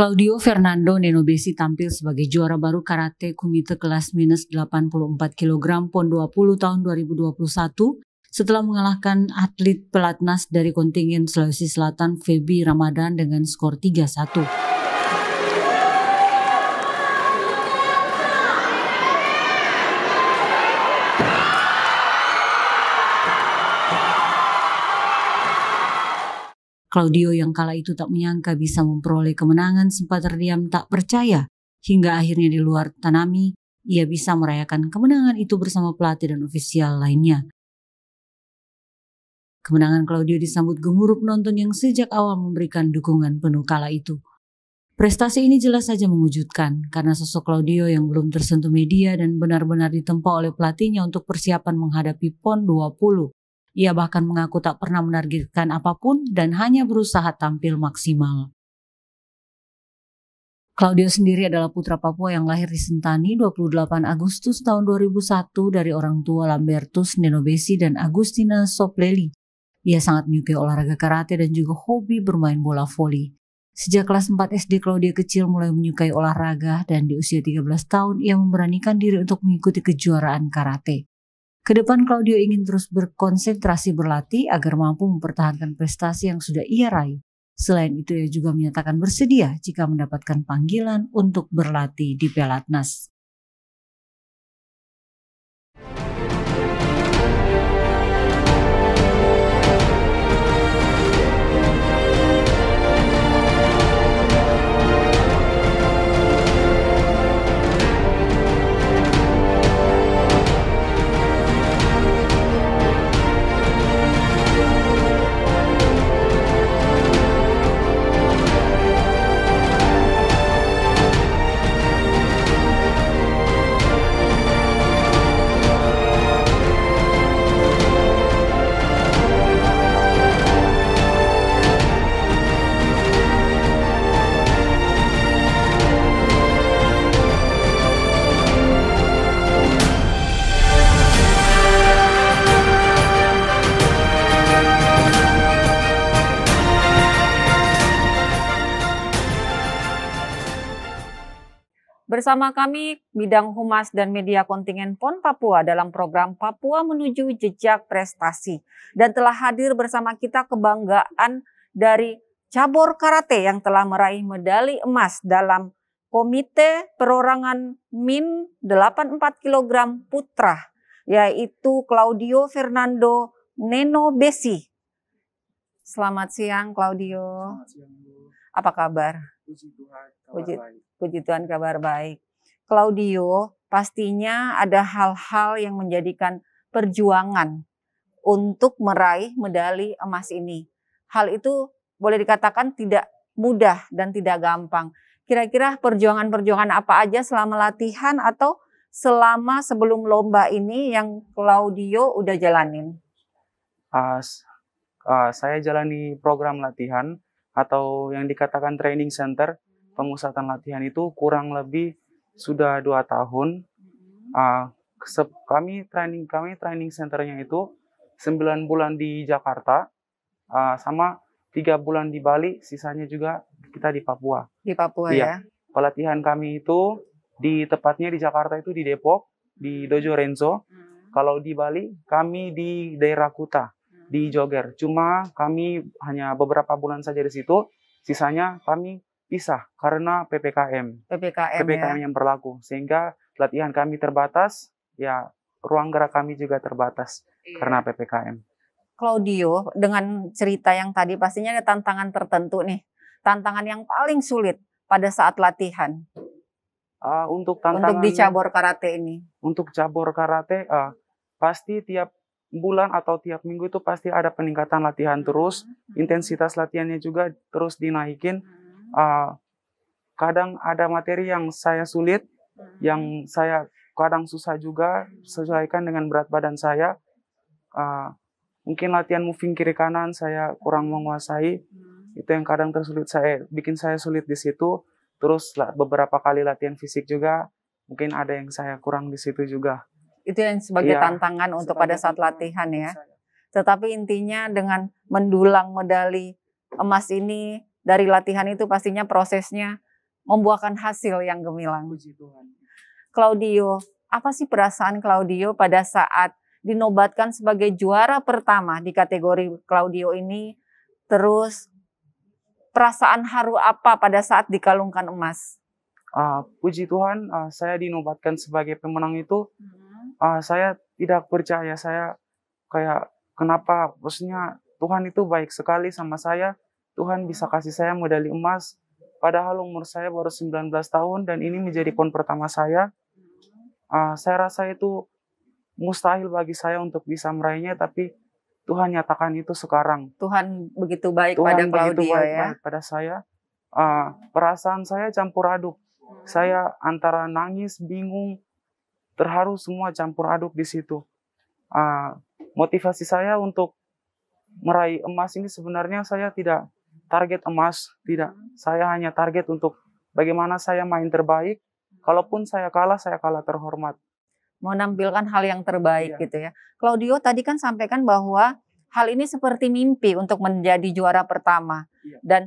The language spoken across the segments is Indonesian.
Claudio Fernando Nenobesi tampil sebagai juara baru karate komite kelas minus 84 kg PON 20 tahun 2021 setelah mengalahkan atlet pelatnas dari kontingen Sulawesi Selatan Feby Ramadan dengan skor 3-1. Claudio yang kala itu tak menyangka bisa memperoleh kemenangan sempat terdiam tak percaya hingga akhirnya di luar Tanami ia bisa merayakan kemenangan itu bersama pelatih dan ofisial lainnya. Kemenangan Claudio disambut gemuruh penonton yang sejak awal memberikan dukungan penuh kala itu. Prestasi ini jelas saja mengejutkan karena sosok Claudio yang belum tersentuh media dan benar-benar ditempa oleh pelatihnya untuk persiapan menghadapi PON 20. Ia bahkan mengaku tak pernah menargetkan apapun dan hanya berusaha tampil maksimal. Claudio sendiri adalah putra Papua yang lahir di Sentani 28 Agustus tahun 2001 dari orang tua Lambertus Nenobesi dan Agustina Sopleli. Ia sangat menyukai olahraga karate dan juga hobi bermain bola voli. Sejak kelas 4 SD Claudio kecil mulai menyukai olahraga dan di usia 13 tahun ia memberanikan diri untuk mengikuti kejuaraan karate. Kedepan Claudio ingin terus berkonsentrasi berlatih agar mampu mempertahankan prestasi yang sudah ia raih. Selain itu ia juga menyatakan bersedia jika mendapatkan panggilan untuk berlatih di Pelatnas. Bersama kami, Bidang Humas dan Media Kontingen PON Papua dalam program Papua Menuju Jejak Prestasi. Dan telah hadir bersama kita kebanggaan dari cabur karate yang telah meraih medali emas dalam Komite Perorangan Min 84 kg Putra, yaitu Claudio Fernando Nenobesi. Selamat siang, Claudio. Selamat siang, Bu. Apa kabar? Puji Tuhan, kabar baik. Puji Tuhan, kabar baik. Claudio, pastinya ada hal-hal yang menjadikan perjuangan untuk meraih medali emas ini. Hal itu boleh dikatakan tidak mudah dan tidak gampang. Kira-kira perjuangan-perjuangan apa aja selama latihan atau selama sebelum lomba ini yang Claudio udah jalanin? Saya jalani program latihan atau yang dikatakan training center. Pemusatan latihan itu kurang lebih sudah 2 tahun. Kami training centernya itu 9 bulan di Jakarta, sama 3 bulan di Bali, sisanya juga kita di Papua. Di Papua iya. Ya. Pelatihan kami itu tepatnya di Jakarta itu di Depok, di Dojo Renzo. Kalau di Bali kami di daerah Kuta, di Joger. Cuma kami hanya beberapa bulan saja di situ, sisanya kami pisah karena PPKM ya. yang berlaku, sehingga latihan kami terbatas, ya ruang gerak kami juga terbatas karena PPKM. Claudio, dengan cerita yang tadi pastinya ada tantangan tertentu nih, tantangan yang paling sulit pada saat latihan. Untuk di cabur karate ini. Untuk cabur karate, pasti tiap bulan atau tiap minggu itu pasti ada peningkatan latihan terus, intensitas latihannya juga terus dinaikin. Kadang ada materi yang saya sulit, yang saya kadang susah juga sesuaikan dengan berat badan saya. Mungkin latihan moving kiri kanan saya kurang menguasai, itu yang kadang bikin saya sulit di situ. Terus beberapa kali latihan fisik juga, mungkin ada yang saya kurang di situ juga. Itu yang sebagai tantangan untuk pada saat latihan ya. Tetapi intinya dengan mendulang medali emas ini, dari latihan itu pastinya prosesnya membuahkan hasil yang gemilang. Puji Tuhan. Claudio, apa sih perasaan Claudio pada saat dinobatkan sebagai juara pertama di kategori Claudio ini? Terus perasaan haru apa pada saat dikalungkan emas? Puji Tuhan, saya dinobatkan sebagai pemenang itu. Saya tidak percaya, saya kayak kenapa, maksudnya Tuhan itu baik sekali sama saya. Tuhan bisa kasih saya medali emas. Padahal umur saya baru 19 tahun dan ini menjadi PON pertama saya. Saya rasa itu mustahil bagi saya untuk bisa meraihnya, tapi Tuhan nyatakan itu sekarang. Tuhan begitu baik Tuhan pada begitu Claudio baik ya. pada saya. Perasaan saya campur aduk. Saya antara nangis, bingung, terharu, semua campur aduk di situ. Motivasi saya untuk meraih emas ini sebenarnya saya tidak target emas, tidak. Saya hanya target untuk bagaimana saya main terbaik. Kalaupun saya kalah terhormat. Menampilkan hal yang terbaik Iya. gitu ya. Claudio tadi kan sampaikan bahwa hal ini seperti mimpi untuk menjadi juara pertama. Iya. Dan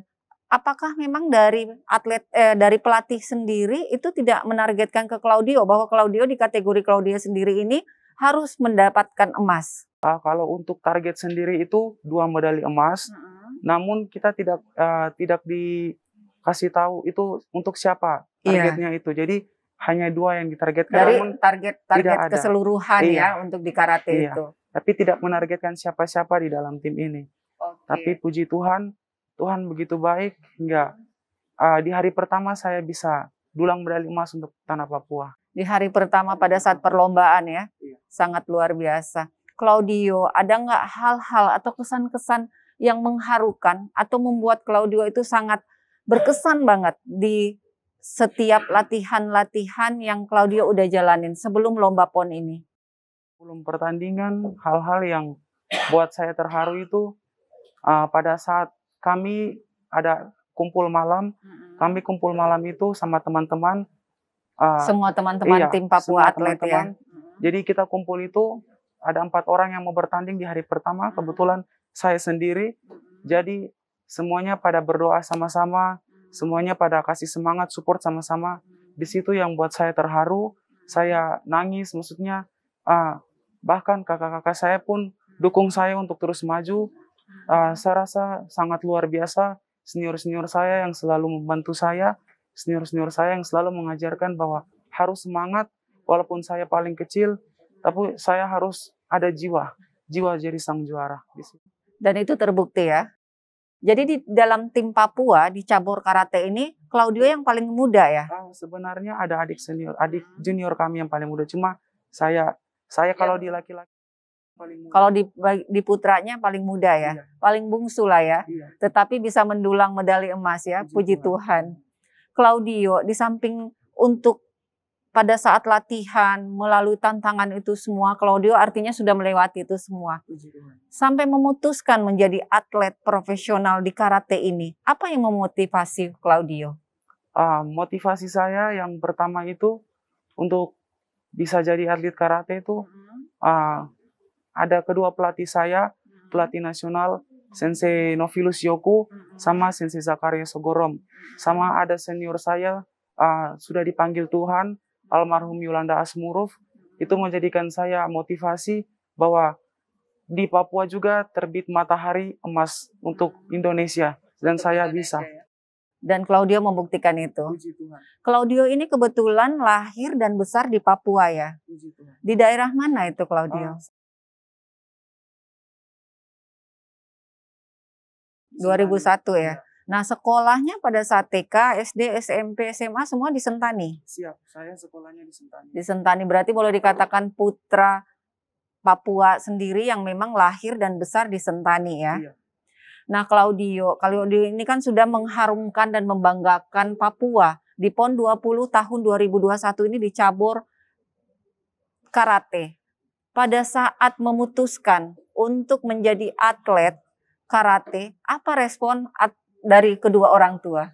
apakah memang dari dari pelatih sendiri itu tidak menargetkan ke Claudio bahwa Claudio di kategori Claudio sendiri ini harus mendapatkan emas? Kalau untuk target sendiri itu 2 medali emas, namun kita tidak dikasih tahu itu untuk siapa targetnya itu. Jadi hanya 2 yang ditargetkan. Dari namun target tidak ada. keseluruhan Iya. ya untuk di karate Iya. itu. Tapi tidak menargetkan siapa-siapa di dalam tim ini. Oke. Tapi puji Tuhan, Tuhan begitu baik hingga di hari pertama saya bisa dulang medali emas untuk tanah Papua. Di hari pertama pada saat perlombaan ya, Iya. sangat luar biasa. Claudio, ada nggak hal-hal atau kesan-kesan yang mengharukan atau membuat Claudio itu sangat berkesan banget di setiap latihan-latihan yang Claudio udah jalanin sebelum lomba PON ini? Sebelum pertandingan, hal-hal yang buat saya terharu itu pada saat kami ada kumpul malam, kami kumpul malam itu sama teman-teman. Semua teman-teman iya, tim Papua semua Atlet teman-teman. ya. Jadi kita kumpul itu ada 4 orang yang mau bertanding di hari pertama. Kebetulan saya sendiri. Jadi semuanya pada berdoa sama-sama, semuanya pada kasih semangat, support sama-sama. Di situ yang buat saya terharu, saya nangis. Maksudnya bahkan kakak-kakak saya pun dukung saya untuk terus maju. Saya rasa sangat luar biasa. Senior-senior saya yang selalu membantu saya, senior-senior saya yang selalu mengajarkan bahwa harus semangat, walaupun saya paling kecil, tapi saya harus ada jiwa jadi sang juara. Dan itu terbukti ya. Jadi di dalam tim Papua di cabur karate ini Claudio yang paling muda ya. Sebenarnya ada adik junior kami yang paling muda. Cuma saya kalau di laki-laki paling muda. Kalau di putranya paling muda ya, Iya. paling bungsu lah ya. Iya. Tetapi bisa mendulang medali emas ya, puji Tuhan. Claudio di samping untuk pada saat latihan melalui tantangan itu semua, Claudio artinya sudah melewati itu semua. Sampai memutuskan menjadi atlet profesional di karate ini. Apa yang memotivasi Claudio? Motivasi saya yang pertama itu untuk bisa jadi atlet karate itu ada kedua pelatih saya, pelatih nasional Sensei Novilus Yoku sama Sensei Zakaria Sogorom. Sama ada senior saya sudah dipanggil Tuhan, almarhum Yolanda Asmuruf. Itu menjadikan saya motivasi bahwa di Papua juga terbit matahari emas untuk Indonesia dan saya bisa. Dan Claudio membuktikan itu. Claudio ini kebetulan lahir dan besar di Papua ya. Di daerah mana itu Claudio? 2001 ya. Nah sekolahnya pada saat TK, SD, SMP, SMA semua di Sentani. Siap, saya sekolahnya di Sentani. Di Sentani berarti boleh dikatakan putra Papua sendiri yang memang lahir dan besar di Sentani ya. Iya. Nah Claudio ini kan sudah mengharumkan dan membanggakan Papua di PON 20 tahun 2021 ini di cabur karate. Pada saat memutuskan untuk menjadi atlet karate, apa respon dari kedua orang tua?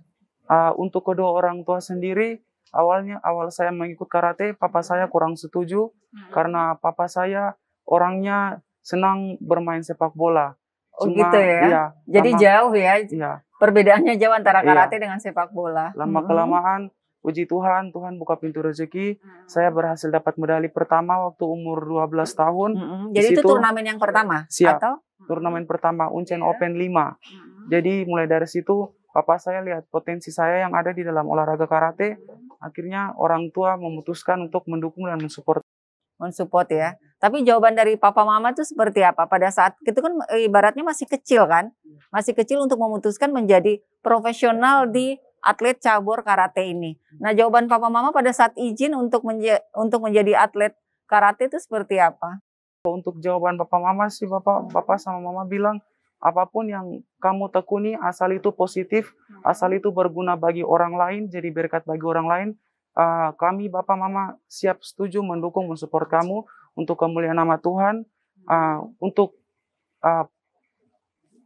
Untuk kedua orang tua sendiri, awal saya mengikut karate, papa saya kurang setuju karena papa saya orangnya senang bermain sepak bola. Oh gitu ya? Iya, jadi jauh ya? Iya, Perbedaannya jauh antara Iya. karate dengan sepak bola. Lama kelamaan, puji Tuhan, Tuhan buka pintu rezeki. Saya berhasil dapat medali pertama waktu umur 12 tahun. Jadi itu situ- turnamen yang pertama? Siap. Atau? Turnamen pertama Uncen Iya. Open 5. Jadi mulai dari situ papa saya lihat potensi saya yang ada di dalam olahraga karate. Akhirnya orang tua memutuskan untuk mendukung dan mensupport. Mensupport ya. Tapi jawaban dari papa mama itu seperti apa? Pada saat itu kan ibaratnya masih kecil kan? Masih kecil untuk memutuskan menjadi profesional di atlet cabur karate ini. Nah, jawaban papa mama pada saat izin untuk menjadi atlet karate itu seperti apa? Untuk jawaban papa mama sih, bapak sama mama bilang apapun yang kamu tekuni asal itu positif, asal itu berguna bagi orang lain, jadi berkat bagi orang lain. Kami bapak mama siap setuju mendukung mensupport kamu untuk kemuliaan nama Tuhan, untuk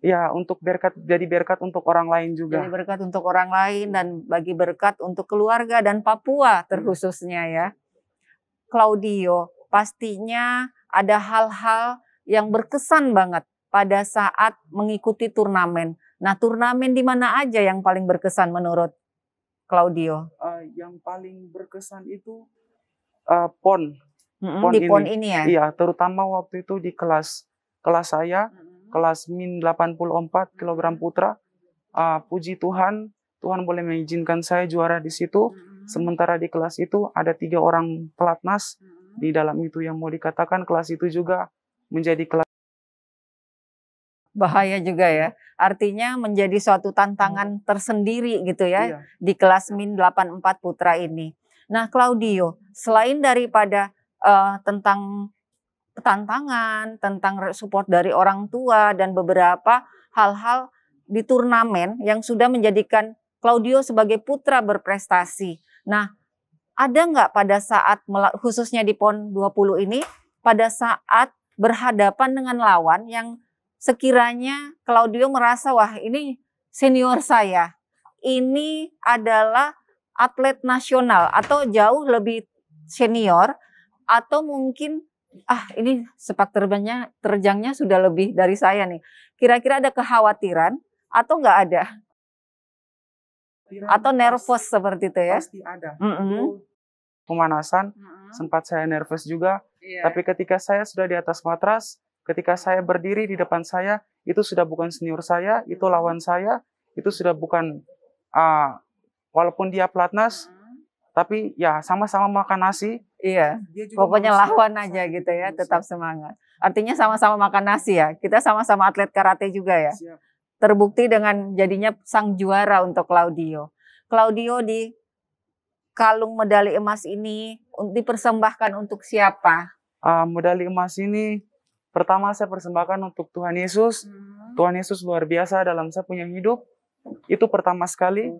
jadi berkat untuk orang lain juga. Jadi berkat untuk orang lain dan bagi berkat untuk keluarga dan Papua terkhususnya ya. Claudio, pastinya ada hal-hal yang berkesan banget pada saat mengikuti turnamen. Nah, turnamen di mana aja yang paling berkesan menurut Claudio? Yang paling berkesan itu PON. Di PON ini ya? Iya, terutama waktu itu di kelas saya, kelas min 84 kg putra. Puji Tuhan, Tuhan boleh mengizinkan saya juara di situ. Sementara di kelas itu ada 3 orang pelatnas. Di dalam itu yang mau dikatakan kelas itu juga menjadi kelas. Bahaya juga ya. Artinya menjadi suatu tantangan tersendiri gitu ya. Iya. Di kelas min 84 putra ini. Nah, Claudio, selain daripada tentang tantangan, tentang support dari orang tua dan beberapa hal-hal di turnamen yang sudah menjadikan Claudio sebagai putra berprestasi. Nah, ada nggak pada saat, khususnya di PON 20 ini, pada saat berhadapan dengan lawan yang sekiranya Claudio merasa, wah ini senior saya, ini adalah atlet nasional atau jauh lebih senior, atau mungkin ini sepak terjangnya sudah lebih dari saya nih. Kira-kira ada kekhawatiran atau nggak ada? Atau nervous seperti itu ya? Pasti ada. Pemanasan, sempat saya nervous juga. Iya. Tapi ketika saya sudah di atas matras, ketika saya berdiri di depan saya, itu sudah bukan senior saya, itu lawan saya, itu sudah bukan, walaupun dia pelatnas, tapi ya sama-sama makan nasi. Iya, pokoknya lawan aja gitu ya, tetap semangat. Artinya sama-sama makan nasi ya, kita sama-sama atlet karate juga ya. Siap. Terbukti dengan jadinya sang juara untuk Claudio. Claudio di kalung medali emas ini dipersembahkan untuk siapa? Medali emas ini pertama saya persembahkan untuk Tuhan Yesus. Tuhan Yesus luar biasa dalam saya punya hidup. Itu pertama sekali.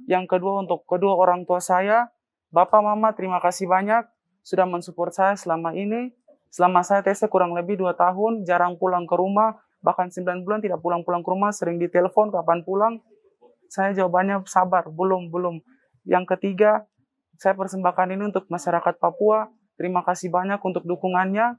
Yang kedua untuk kedua orang tua saya. Bapak, Mama, terima kasih banyak sudah mensupport saya selama ini. Selama saya tesnya kurang lebih 2 tahun, jarang pulang ke rumah. Bahkan 9 bulan tidak pulang-pulang ke rumah, sering ditelepon kapan pulang. Saya jawabannya sabar, belum. Yang ketiga, saya persembahkan ini untuk masyarakat Papua. Terima kasih banyak untuk dukungannya.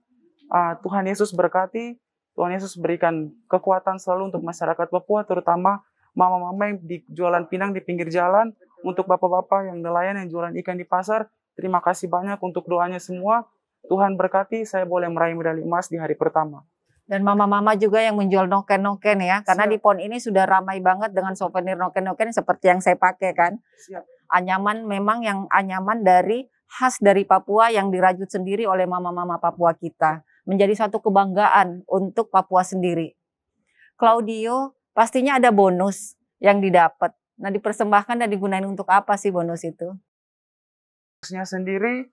Tuhan Yesus berkati. Tuhan Yesus berikan kekuatan selalu untuk masyarakat Papua, terutama mama-mama yang di jualan pinang di pinggir jalan. Untuk bapak-bapak yang nelayan yang jualan ikan di pasar. Terima kasih banyak untuk doanya semua. Tuhan berkati, saya boleh meraih medali emas di hari pertama. Dan mama-mama juga yang menjual noken-noken ya. Karena Siap. di PON ini sudah ramai banget dengan souvenir noken-noken seperti yang saya pakai kan. Siap. Anyaman memang yang anyaman dari khas dari Papua yang dirajut sendiri oleh mama-mama Papua kita. Menjadi suatu kebanggaan untuk Papua sendiri. Claudio, pastinya ada bonus yang didapat. Nah, dipersembahkan dan digunakan untuk apa sih bonus itu? Bonusnya sendiri,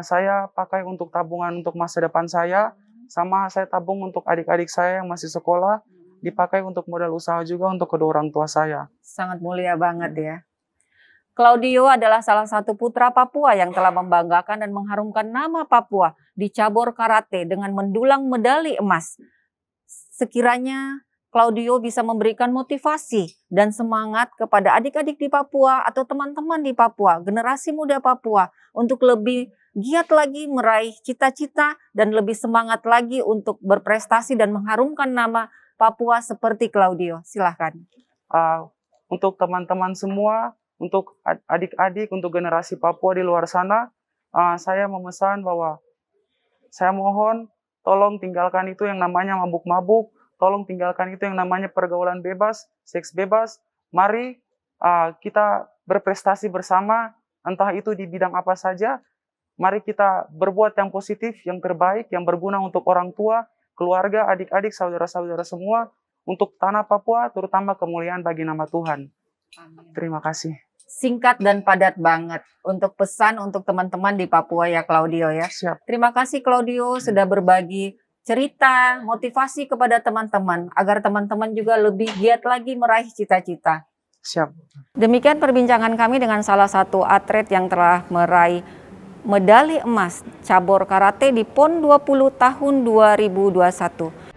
saya pakai untuk tabungan untuk masa depan saya. Sama saya tabung untuk adik-adik saya yang masih sekolah. Dipakai untuk modal usaha juga untuk kedua orang tua saya. Sangat mulia banget ya. Claudio adalah salah satu putra Papua yang telah membanggakan dan mengharumkan nama Papua di cabur karate dengan mendulang medali emas. Sekiranya Claudio bisa memberikan motivasi dan semangat kepada adik-adik di Papua atau teman-teman di Papua, generasi muda Papua untuk lebih giat lagi meraih cita-cita dan lebih semangat lagi untuk berprestasi dan mengharumkan nama Papua seperti Claudio. Silahkan. untuk teman-teman semua, untuk adik-adik, untuk generasi Papua di luar sana, saya memesan bahwa saya mohon tolong tinggalkan itu yang namanya mabuk-mabuk, tolong tinggalkan itu yang namanya pergaulan bebas, seks bebas. Mari kita berprestasi bersama, entah itu di bidang apa saja. Mari kita berbuat yang positif, yang terbaik, yang berguna untuk orang tua, keluarga, adik-adik, saudara-saudara semua, untuk tanah Papua, terutama kemuliaan bagi nama Tuhan. Amin. Terima kasih. Singkat dan padat banget untuk pesan untuk teman-teman di Papua ya Claudio ya. Siap. Terima kasih Claudio sudah berbagi cerita, motivasi kepada teman-teman agar teman-teman juga lebih giat lagi meraih cita-cita. Siap. Demikian perbincangan kami dengan salah satu atlet yang telah meraih medali emas cabur karate di PON 20 tahun 2021.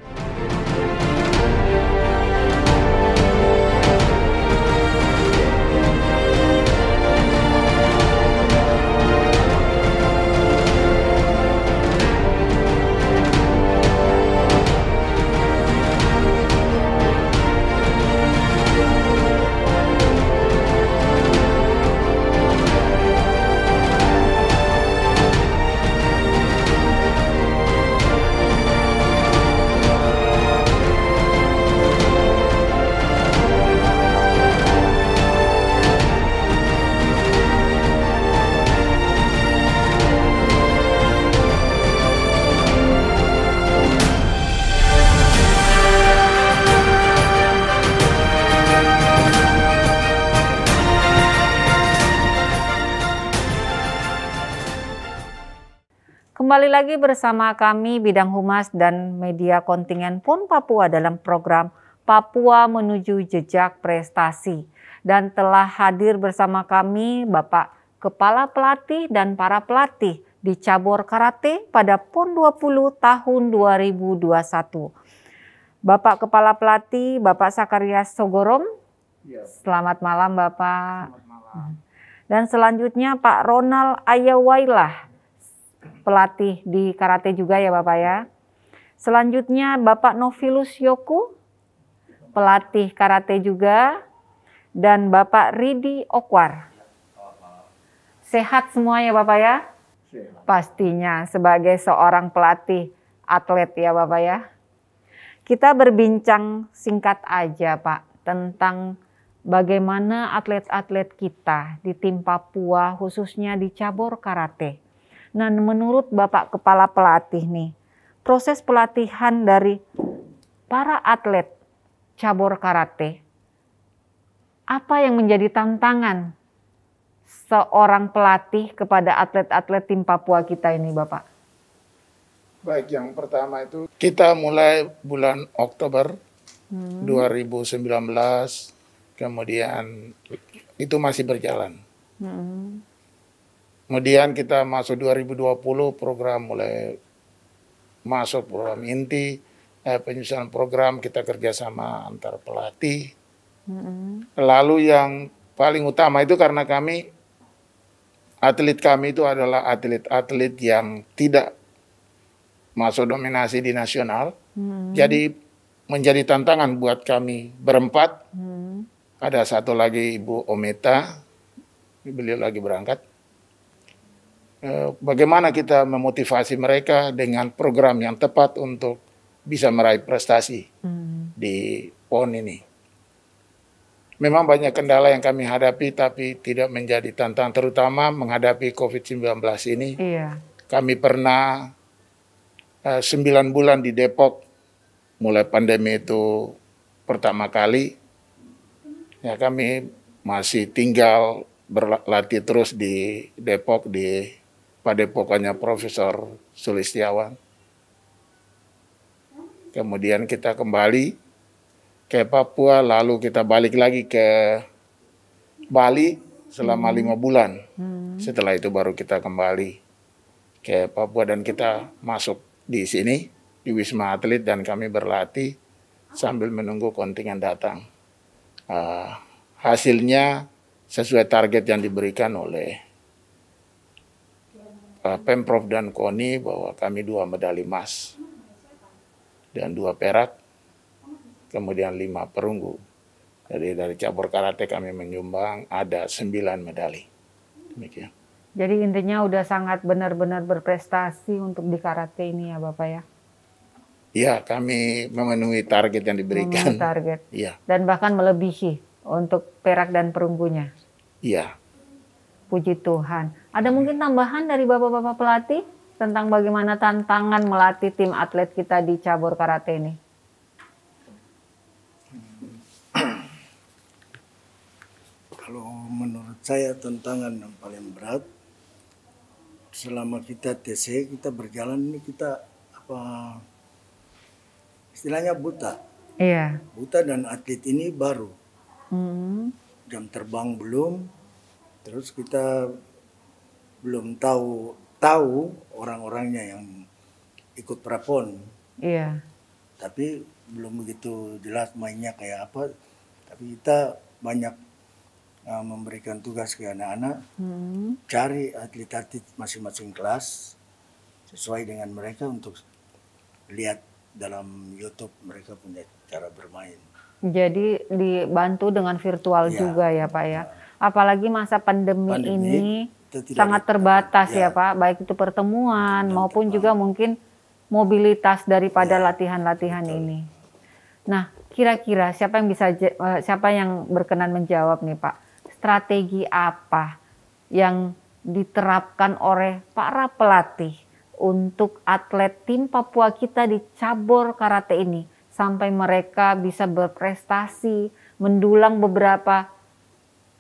Kembali lagi bersama kami Bidang Humas dan Media Kontingen PON Papua dalam program Papua Menuju Jejak Prestasi. Dan telah hadir bersama kami Bapak Kepala Pelatih dan para pelatih di cabur karate pada PON 20 tahun 2021. Bapak Kepala Pelatih, Bapak Sakarias Sogorom. Selamat malam Bapak. Selamat malam. Dan selanjutnya Pak Ronald Ayawailah, pelatih di karate juga ya Bapak ya. Selanjutnya Bapak Novilus Yoku, pelatih karate juga. Dan Bapak Ridi Okwar. Sehat semua ya Bapak ya? Sehat. Pastinya sebagai seorang pelatih atlet ya Bapak ya. Kita berbincang singkat aja Pak tentang bagaimana atlet-atlet kita di tim Papua khususnya di cabur karate. Nah, menurut Bapak Kepala Pelatih nih, proses pelatihan dari para atlet cabur karate, apa yang menjadi tantangan seorang pelatih kepada atlet-atlet tim Papua kita ini, Bapak? Baik, yang pertama itu kita mulai bulan Oktober 2019, kemudian itu masih berjalan. Kemudian kita masuk 2020, program mulai masuk program inti, penyusunan program kita kerjasama antar pelatih. Lalu yang paling utama itu karena atlet kami itu adalah atlet-atlet yang tidak masuk dominasi di nasional. Jadi menjadi tantangan buat kami berempat. Ada satu lagi Ibu Ometa, beliau lagi berangkat. Bagaimana kita memotivasi mereka dengan program yang tepat untuk bisa meraih prestasi di PON ini. Memang banyak kendala yang kami hadapi tapi tidak menjadi tantangan, terutama menghadapi COVID-19 ini. Iya. Kami pernah 9 bulan di Depok, mulai pandemi itu pertama kali. Ya, kami masih tinggal berlatih terus di Depok di Padepokannya Profesor Sulistiawan. Kemudian kita kembali ke Papua, lalu kita balik lagi ke Bali selama 5 bulan. Setelah itu baru kita kembali ke Papua dan kita masuk di sini, di Wisma Atlet, dan kami berlatih sambil menunggu kontingen datang. Hasilnya sesuai target yang diberikan oleh Pemprov dan KONI, bahwa kami 2 medali emas dan 2 perak, kemudian 5 perunggu. Jadi dari cabur karate kami menyumbang ada 9 medali. Demikian. Jadi intinya udah sangat benar-benar berprestasi untuk di karate ini ya Bapak ya. Iya, kami memenuhi target yang diberikan. Memenuhi target. Iya. Dan bahkan melebihi untuk perak dan perunggunya. Iya. Puji Tuhan. Ada mungkin tambahan dari Bapak-bapak pelatih tentang bagaimana tantangan melatih tim atlet kita di cabur karate ini? Kalau menurut saya tantangan yang paling berat selama kita TC, kita berjalan ini kita istilahnya buta. Iya. Buta dan atlet ini baru. Jam terbang belum, terus kita belum tahu orang-orangnya yang ikut prapon. Iya. Tapi belum begitu jelas mainnya kayak apa. Tapi kita banyak memberikan tugas ke anak-anak, cari atlet-atlet masing-masing kelas sesuai dengan mereka untuk lihat dalam YouTube mereka punya cara bermain. Jadi dibantu dengan virtual juga ya Pak ya. Apalagi masa pandemi ini sangat terbatas ya Pak, baik itu pertemuan maupun juga mungkin mobilitas daripada latihan-latihan ini. Nah, kira-kira siapa yang berkenan menjawab nih Pak? Strategi apa yang diterapkan oleh para pelatih untuk atlet tim Papua kita di cabur karate ini sampai mereka bisa berprestasi, mendulang beberapa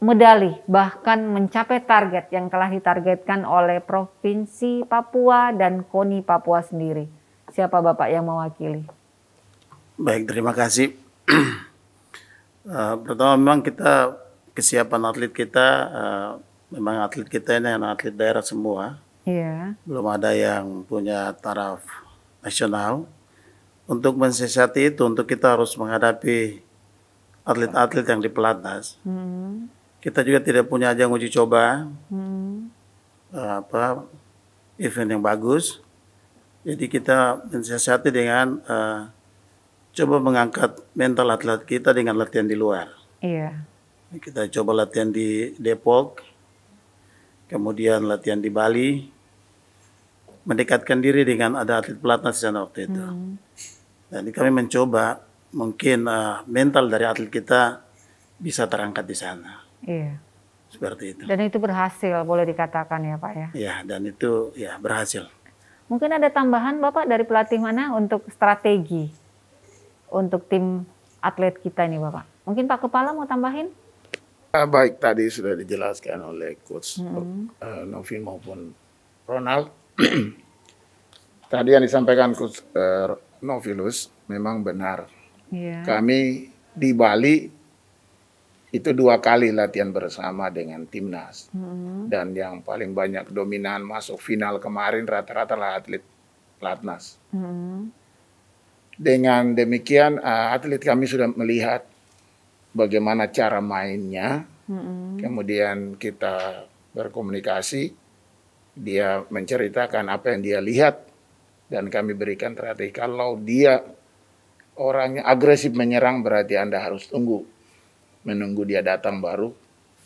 medali, bahkan mencapai target yang telah ditargetkan oleh Provinsi Papua dan KONI Papua sendiri. Siapa Bapak yang mewakili? Baik, terima kasih. Pertama memang kita kesiapan atlet kita, memang atlet kita ini atlet daerah semua. Iya. Belum ada yang punya taraf nasional. Untuk mensiasati itu, untuk kita harus menghadapi atlet-atlet yang di pelatnas. Kita juga tidak punya ajang uji coba, event yang bagus. Jadi kita mensiasati dengan coba mengangkat mental atlet kita dengan latihan di luar. Iya. Kita coba latihan di Depok, kemudian latihan di Bali, mendekatkan diri dengan ada atlet pelatnas di sana waktu itu. Dan kami mencoba mungkin mental dari atlet kita bisa terangkat di sana. Iya. Seperti itu. Dan itu berhasil, boleh dikatakan ya Pak ya? Ya, dan itu ya berhasil. Mungkin ada tambahan Bapak dari pelatih mana untuk strategi untuk tim atlet kita ini Bapak? Mungkin Pak Kepala mau tambahin? Baik, tadi sudah dijelaskan oleh Coach Novi maupun Ronald. Tadi yang disampaikan Coach Novilus memang benar. Yeah. Kami di Bali itu 2 kali latihan bersama dengan timnas. Dan yang paling banyak dominan masuk final kemarin rata-rata lah atlet pelatnas. Dengan demikian atlet kami sudah melihat bagaimana cara mainnya, kemudian kita berkomunikasi, dia menceritakan apa yang dia lihat, dan kami berikan strategi. Kalau dia orangnya agresif menyerang, berarti Anda harus menunggu dia datang baru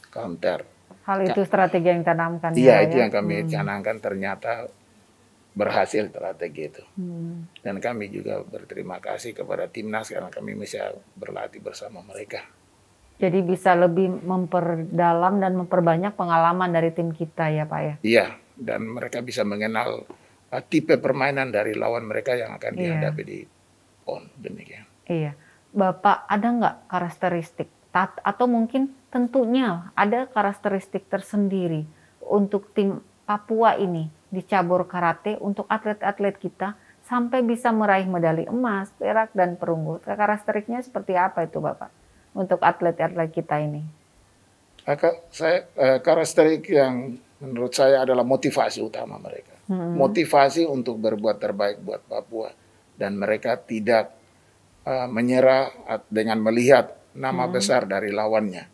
counter. Hal itu strategi yang ditanamkan. Iya, itu yang kami canangkan, ternyata berhasil strategi itu. Dan kami juga berterima kasih kepada timnas karena kami bisa berlatih bersama mereka. Jadi bisa lebih memperdalam dan memperbanyak pengalaman dari tim kita ya Pak ya? Iya, dan mereka bisa mengenal tipe permainan dari lawan mereka yang akan dihadapi di PON. Demikian. Iya. Bapak ada nggak karakteristik atau mungkin tentunya ada karakteristik tersendiri untuk tim Papua ini di cabur karate untuk atlet-atlet kita sampai bisa meraih medali emas, perak, dan perunggu. Karakteristiknya seperti apa itu Bapak untuk atlet-atlet kita ini? Karakteristik yang menurut saya adalah motivasi utama mereka. Motivasi untuk berbuat terbaik buat Papua. Dan mereka tidak menyerah dengan melihat nama besar dari lawannya.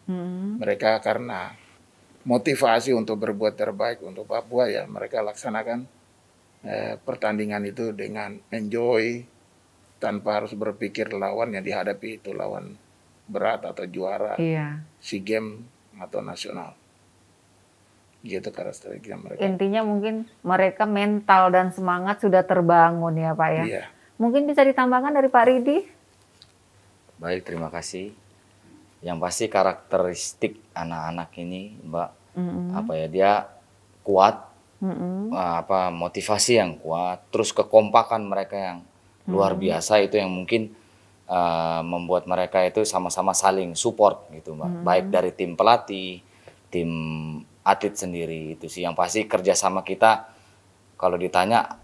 Mereka karena motivasi untuk berbuat terbaik untuk Papua, ya mereka laksanakan pertandingan itu dengan enjoy, tanpa harus berpikir lawan yang dihadapi itu lawan berat atau juara Iya. SEA Games atau nasional. Gitu karakteristik mereka. Intinya mungkin mereka mental dan semangat sudah terbangun ya Pak ya. Iya. Mungkin bisa ditambahkan dari Pak Ridi? Baik, terima kasih. Yang pasti karakteristik anak-anak ini, Mbak, apa ya, dia kuat, motivasi yang kuat, terus kekompakan mereka yang luar biasa itu yang mungkin membuat mereka itu sama-sama saling support gitu, Mbak. Baik dari tim pelatih, tim atlet sendiri, itu sih yang pasti kerjasama kita. Kalau ditanya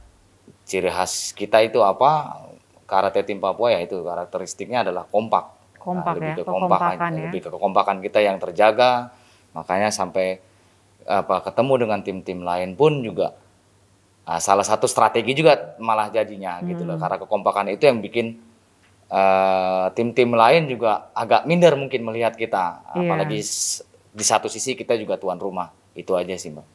ciri khas kita itu apa, karate tim Papua ya itu karakteristiknya adalah kompak. Lebih ke kekompakan, lebih ke kekompakan kita yang terjaga. Makanya sampai ketemu dengan tim-tim lain pun juga salah satu strategi juga malah jadinya gitu loh. Karena kekompakan itu yang bikin tim-tim lain juga agak minder mungkin melihat kita. Apalagi di satu sisi kita juga tuan rumah. Itu aja sih, Mbak.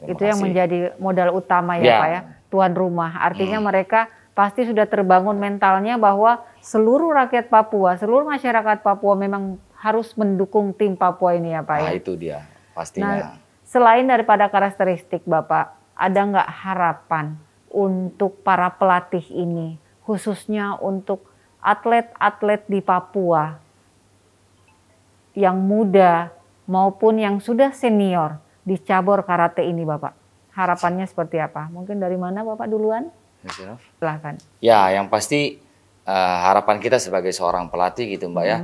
Itu yang menjadi modal utama ya Pak ya, tuan rumah. Artinya mereka pasti sudah terbangun mentalnya bahwa seluruh rakyat Papua, seluruh masyarakat Papua memang harus mendukung tim Papua ini ya Pak ya. Nah itu dia pastinya. Nah, selain daripada karakteristik Bapak, ada nggak harapan untuk para pelatih ini, khususnya untuk atlet-atlet di Papua yang muda maupun yang sudah senior di cabur karate ini Bapak? Harapannya seperti apa? Mungkin dari mana Bapak duluan? Silahkan. Ya, yang pasti harapan kita sebagai seorang pelatih gitu Mbak ya,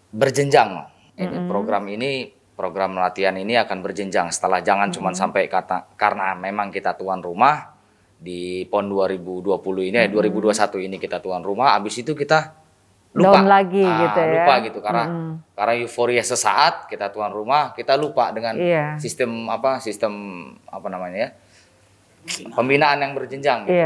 berjenjang. Ini program latihan ini akan berjenjang. Setelah jangan cuma sampai karena memang kita tuan rumah di PON 2020 ini, 2021 ini kita tuan rumah. Abis itu kita lupa down lagi gitu ya. Lupa gitu karena euforia sesaat kita tuan rumah, kita lupa dengan sistem apa namanya ya, pembinaan yang berjenjang gitu.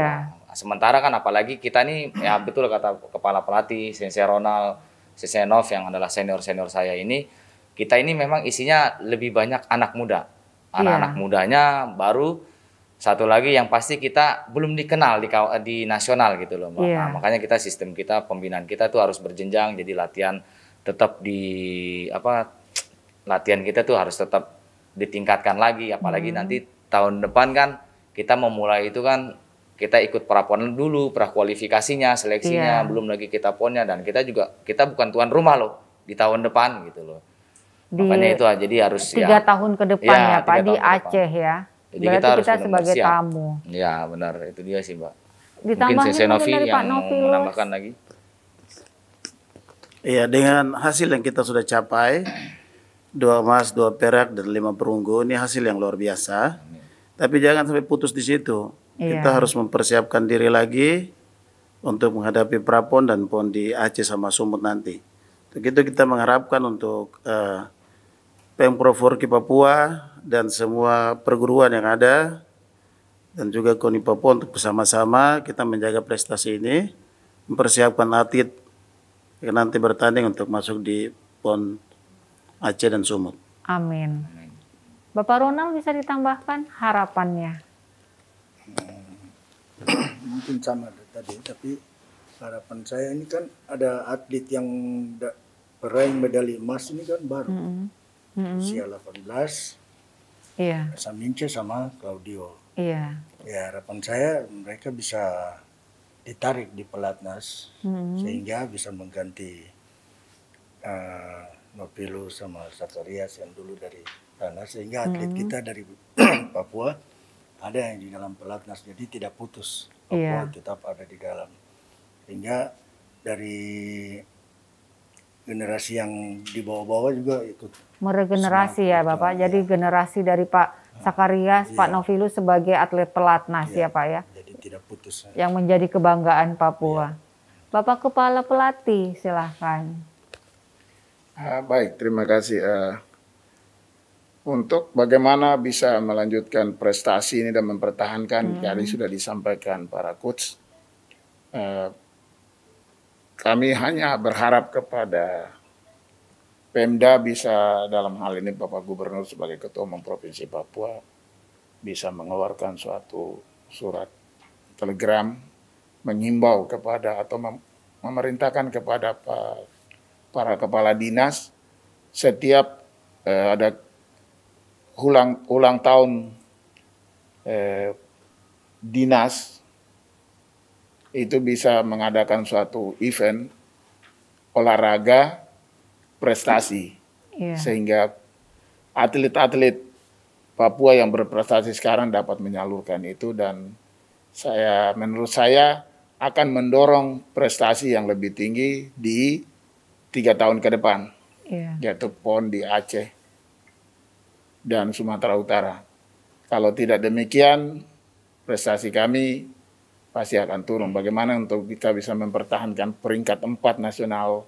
Sementara kan apalagi kita nih ya betul kata kepala pelatih Sensei Ronald Sesenov yang adalah senior-senior saya ini, kita ini memang isinya lebih banyak anak muda. Anak-anak mudanya baru satu lagi yang pasti kita belum dikenal di nasional gitu loh, Mbak. Nah, makanya kita sistem kita pembinaan kita tuh harus berjenjang, jadi latihan tetap latihan kita tuh harus tetap ditingkatkan lagi, apalagi nanti tahun depan kan kita memulai itu kan kita ikut pra-pon dulu, prakualifikasinya, seleksinya, belum lagi kita ponnya, dan kita bukan tuan rumah loh di tahun depan gitu loh. Makanya itu jadi harus 3 tahun ke depan ya Pak di Aceh ya. Jadi berarti kita sebagai tamu. Ya benar, itu dia sih Mbak. Ditambahin mungkin Sensei Novi dari Pak yang Novi mau menambahkan lagi. Iya, dengan hasil yang kita sudah capai, 2 emas, 2 perak, dan 5 perunggu, ini hasil yang luar biasa. Tapi jangan sampai putus di situ. Kita harus mempersiapkan diri lagi untuk menghadapi pra-pon dan PON di Aceh sama Sumut nanti. Untuk itu kita mengharapkan untuk Pemprov Forki Papua dan semua perguruan yang ada dan juga KONI Papua untuk bersama-sama kita menjaga prestasi ini, mempersiapkan atlet yang nanti bertanding untuk masuk di PON Aceh dan Sumut. Amin. Bapak Ronald bisa ditambahkan harapannya? Mungkin sama tadi, tapi harapan saya ini kan ada atlet yang peraih medali emas ini kan baru. Usia 18. Iya. Samince sama Claudio. Iya. Ya, harapan saya mereka bisa ditarik di pelatnas sehingga bisa mengganti Nopilu sama Sakarias yang dulu dari sana, sehingga atlet kita dari Papua ada yang di dalam pelatnas, jadi tidak putus. Papua tetap ada di dalam, sehingga dari generasi yang di bawah-bawah juga ikut meregenerasi ya Bapak. Jadi generasi dari Pak Sakarias, Pak Novilus sebagai atlet pelatnas ya Pak ya. Jadi tidak putus. Yang menjadi kebanggaan Papua. Bapak Kepala Pelatih silahkan. Baik, terima kasih. Untuk bagaimana bisa melanjutkan prestasi ini dan mempertahankan, tadi sudah disampaikan para coach. Kami hanya berharap kepada Pemda bisa dalam hal ini Bapak Gubernur sebagai Ketua Umum Provinsi Papua bisa mengeluarkan suatu surat telegram mengimbau kepada atau memerintahkan kepada Pak para kepala dinas setiap ada ulang tahun dinas itu bisa mengadakan suatu event olahraga prestasi, sehingga atlet-atlet Papua yang berprestasi sekarang dapat menyalurkan itu, dan menurut saya akan mendorong prestasi yang lebih tinggi di 3 tahun ke depan, yaitu PON di Aceh dan Sumatera Utara. Kalau tidak demikian, prestasi kami pasti akan turun. Bagaimana untuk kita bisa mempertahankan peringkat 4 nasional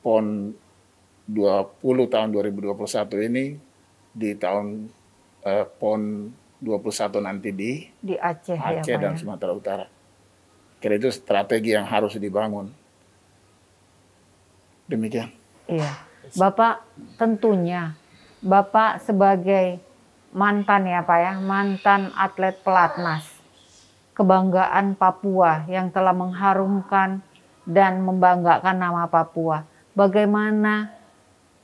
PON 20 tahun 2021 ini di tahun PON 21 nanti di Aceh, Aceh dan Sumatera Utara. Kira itu strategi yang harus dibangun. Demikian. Iya, Bapak tentunya Bapak sebagai mantan ya Pak ya, mantan atlet pelatnas, kebanggaan Papua yang telah mengharumkan dan membanggakan nama Papua. Bagaimana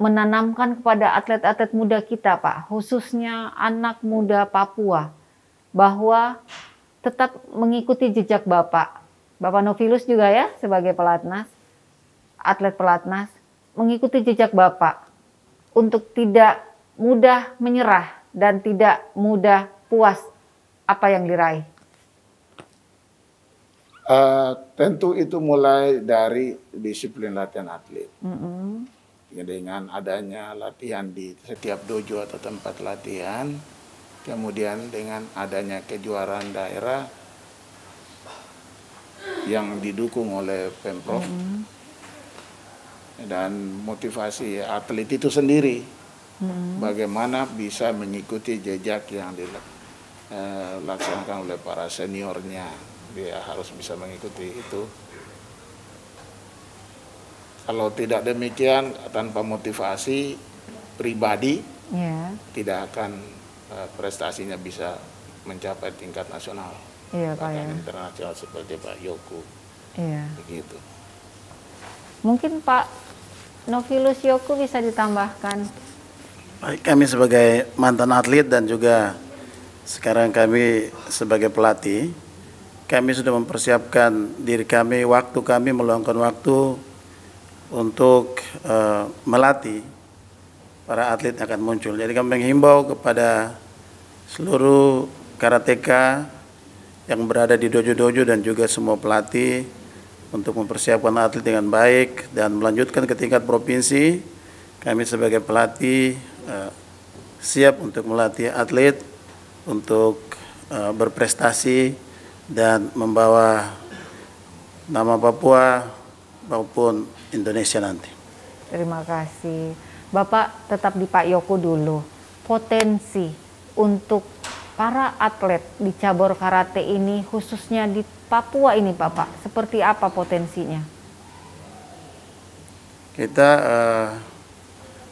menanamkan kepada atlet-atlet muda kita Pak, khususnya anak muda Papua, bahwa tetap mengikuti jejak Bapak Nofilus juga ya sebagai pelatnas, atlet pelatnas, mengikuti jejak Bapak untuk tidak mudah menyerah dan tidak mudah puas apa yang diraih. Tentu itu mulai dari disiplin latihan atlet. Dengan adanya latihan di setiap dojo atau tempat latihan, kemudian dengan adanya kejuaraan daerah yang didukung oleh Pemprov, dan motivasi atlet itu sendiri, bagaimana bisa mengikuti jejak yang dilaksanakan oleh para seniornya. Dia harus bisa mengikuti itu. Kalau tidak demikian, tanpa motivasi pribadi, tidak akan prestasinya bisa mencapai tingkat nasional, bahkan internasional seperti Pak Yoko. Begitu. Mungkin Pak Nofilus Yoko bisa ditambahkan. Baik, kami sebagai mantan atlet dan juga sekarang kami sebagai pelatih, kami sudah mempersiapkan diri kami, waktu kami meluangkan waktu untuk melatih para atlet yang akan muncul. Jadi kami menghimbau kepada seluruh karateka yang berada di dojo-dojo dan juga semua pelatih untuk mempersiapkan atlet dengan baik dan melanjutkan ke tingkat provinsi. Kami sebagai pelatih siap untuk melatih atlet untuk berprestasi dan membawa nama Papua maupun Indonesia nanti. Terima kasih. Bapak tetap di Pak Yoko dulu. Potensi untuk para atlet di cabur karate ini, khususnya di Papua ini Bapak, seperti apa potensinya? Kita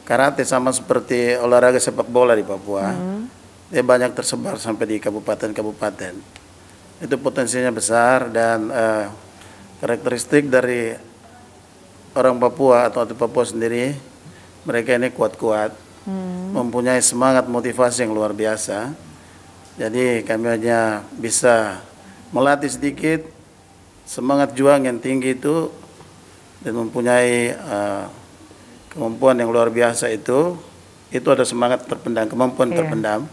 karate sama seperti olahraga sepak bola di Papua. Dia banyak tersebar sampai di kabupaten-kabupaten. Itu potensinya besar, dan karakteristik dari orang Papua atau atlet Papua sendiri, mereka ini kuat-kuat, mempunyai semangat motivasi yang luar biasa. Jadi kami hanya bisa melatih sedikit, semangat juang yang tinggi itu, dan mempunyai kemampuan yang luar biasa itu ada semangat terpendam, kemampuan terpendam.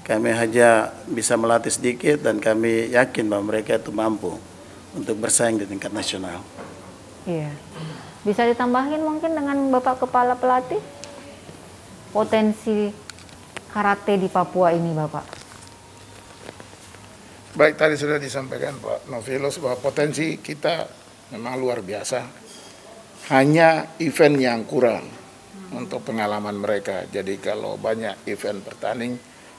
Kami hanya bisa melatih sedikit, dan kami yakin bahwa mereka itu mampu untuk bersaing di tingkat nasional. Iya. Bisa ditambahin mungkin dengan Bapak Kepala Pelatih potensi karate di Papua ini Bapak? Baik, tadi sudah disampaikan Pak Nofilus bahwa potensi kita memang luar biasa. Hanya event yang kurang untuk pengalaman mereka. Jadi kalau banyak event bertanding,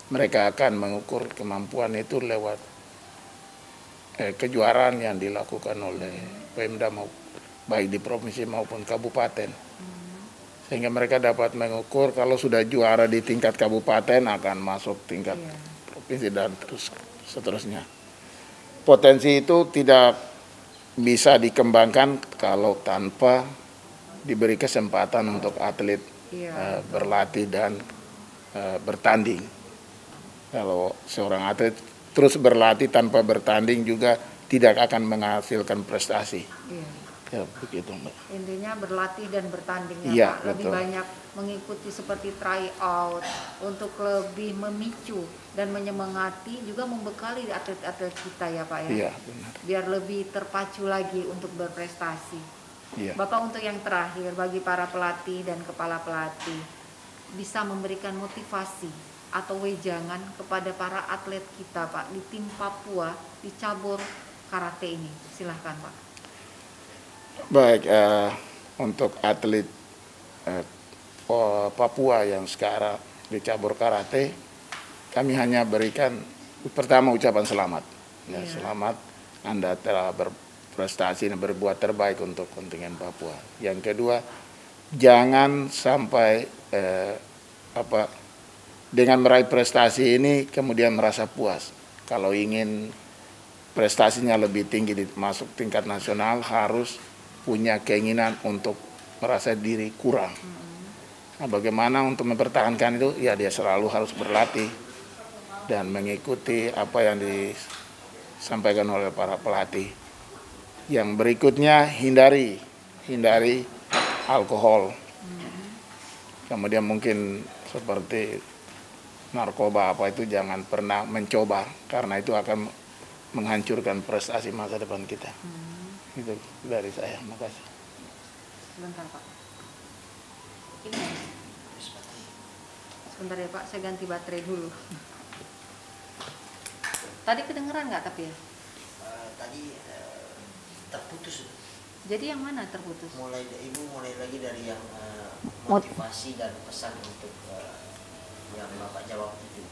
mereka akan mengukur kemampuan itu lewat kejuaraan yang dilakukan oleh Pemda, baik di provinsi maupun kabupaten. Sehingga mereka dapat mengukur kalau sudah juara di tingkat kabupaten akan masuk tingkat provinsi dan terus seterusnya. Potensi itu tidak bisa dikembangkan kalau tanpa diberi kesempatan untuk atlet berlatih dan bertanding. Kalau seorang atlet terus berlatih tanpa bertanding juga tidak akan menghasilkan prestasi. Ya, begitu, Mbak. Intinya berlatih dan bertanding ya, Iya, Pak. Lebih betul. banyak mengikuti seperti try out untuk lebih memicu dan menyemangati, juga membekali atlet-atlet kita ya Pak ya. Iya, benar. Biar lebih terpacu lagi untuk berprestasi. Iya. Bapak, untuk yang terakhir, bagi para pelatih dan kepala pelatih, bisa memberikan motivasi atau wejangan kepada para atlet kita Pak di tim Papua di cabur karate ini. Silahkan Pak. Baik, untuk atlet Papua yang sekarang di cabur karate, kami hanya berikan pertama ucapan selamat. Ya, selamat Anda telah berprestasi dan berbuat terbaik untuk kontingen Papua. Yang kedua, jangan sampai dengan meraih prestasi ini kemudian merasa puas. Kalau ingin prestasinya lebih tinggi masuk tingkat nasional, harus punya keinginan untuk merasa diri kurang. Nah, bagaimana untuk mempertahankan itu? Ya, dia selalu harus berlatih dan mengikuti apa yang disampaikan oleh para pelatih. Yang berikutnya, hindari alkohol. Kemudian mungkin seperti narkoba apa itu jangan pernah mencoba, karena itu akan menghancurkan prestasi masa depan kita. Itu dari saya, makasih. Sebentar Pak. Ini. Sebentar ya Pak, saya ganti baterai dulu. Tadi kedengeran nggak tapi ya? Tadi terputus. Jadi yang mana terputus? Ibu mulai lagi dari yang motivasi dan pesan untuk yang Bapak jawab itu.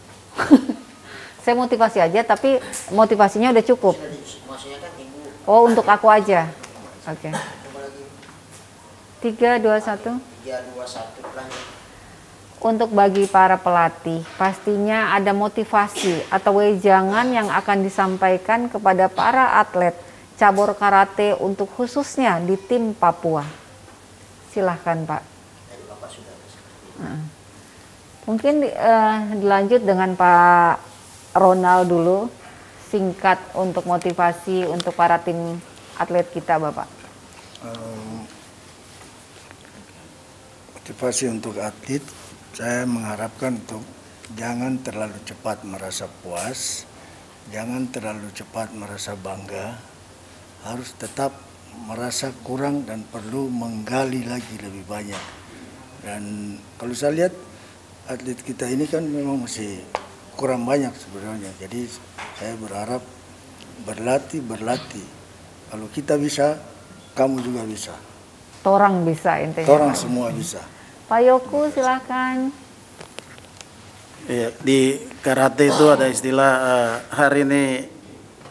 Saya motivasi aja, tapi motivasinya udah cukup. Maksudnya kan Ibu. Oh, untuk aku aja. Oke. 3, 2, 1. 3, 2, 1 lanjut. Untuk bagi para pelatih, pastinya ada motivasi atau wejangan yang akan disampaikan kepada para atlet cabur karate untuk khususnya di tim Papua. Silahkan Pak. Tadi Bapak sudah. Mungkin dilanjut dengan Pak Ronald dulu, singkat untuk motivasi untuk para tim atlet kita Bapak. Motivasi untuk atlet, saya mengharapkan untuk jangan terlalu cepat merasa puas, jangan terlalu cepat merasa bangga, harus tetap merasa kurang dan perlu menggali lagi lebih banyak. Dan kalau saya lihat atlet kita ini kan memang masih kurang banyak sebenarnya. Jadi saya berharap berlatih. Kalau kita bisa, kamu juga bisa. Torang bisa intinya. Torang semua bisa. Pak Yoku silahkan. Ya, di karate itu ada istilah hari ini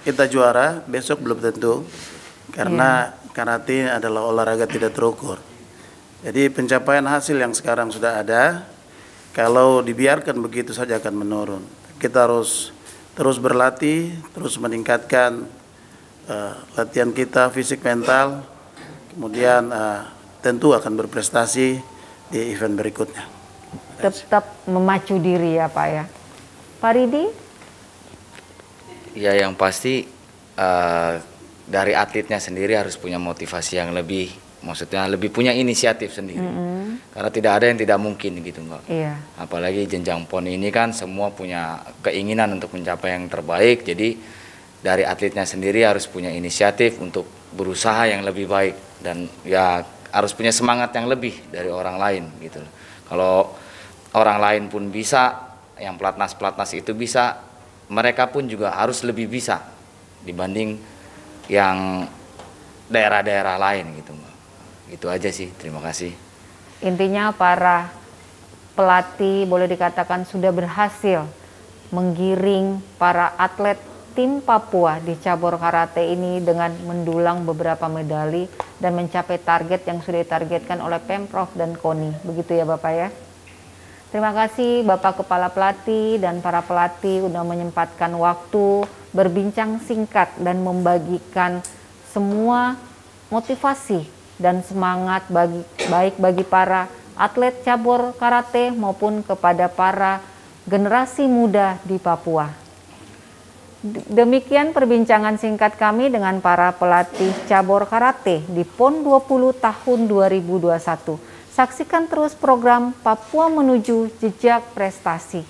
kita juara, besok belum tentu. Karena karate adalah olahraga tidak terukur. Jadi pencapaian hasil yang sekarang sudah ada, kalau dibiarkan begitu saja akan menurun. Kita harus terus berlatih, terus meningkatkan latihan kita, fisik, mental. Kemudian tentu akan berprestasi di event berikutnya. Tetap memacu diri ya Pak ya. Pak Ridi? Ya, yang pasti dari atletnya sendiri harus punya motivasi yang lebih, maksudnya lebih punya inisiatif sendiri. Karena tidak ada yang tidak mungkin gitu Mbak. Iya. Apalagi jenjang PON ini kan semua punya keinginan untuk mencapai yang terbaik. Jadi dari atletnya sendiri harus punya inisiatif untuk berusaha yang lebih baik. Dan ya harus punya semangat yang lebih dari orang lain gitu. Kalau orang lain pun bisa, yang pelatnas itu bisa, mereka pun juga harus lebih bisa dibanding yang daerah-daerah lain gitu Mbak. Gitu aja sih, terima kasih. Intinya para pelatih boleh dikatakan sudah berhasil menggiring para atlet tim Papua di cabur karate ini dengan mendulang beberapa medali dan mencapai target yang sudah ditargetkan oleh Pemprov dan KONI. Begitu ya Bapak ya. Terima kasih Bapak Kepala Pelatih dan para pelatih sudah menyempatkan waktu berbincang singkat dan membagikan semua motivasi dan semangat baik bagi para atlet cabur karate maupun kepada para generasi muda di Papua. Demikian perbincangan singkat kami dengan para pelatih cabur karate di PON 20 tahun 2021. Saksikan terus program Papua Menuju Jejak Prestasi.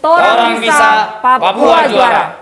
Torang bisa, Papua juara.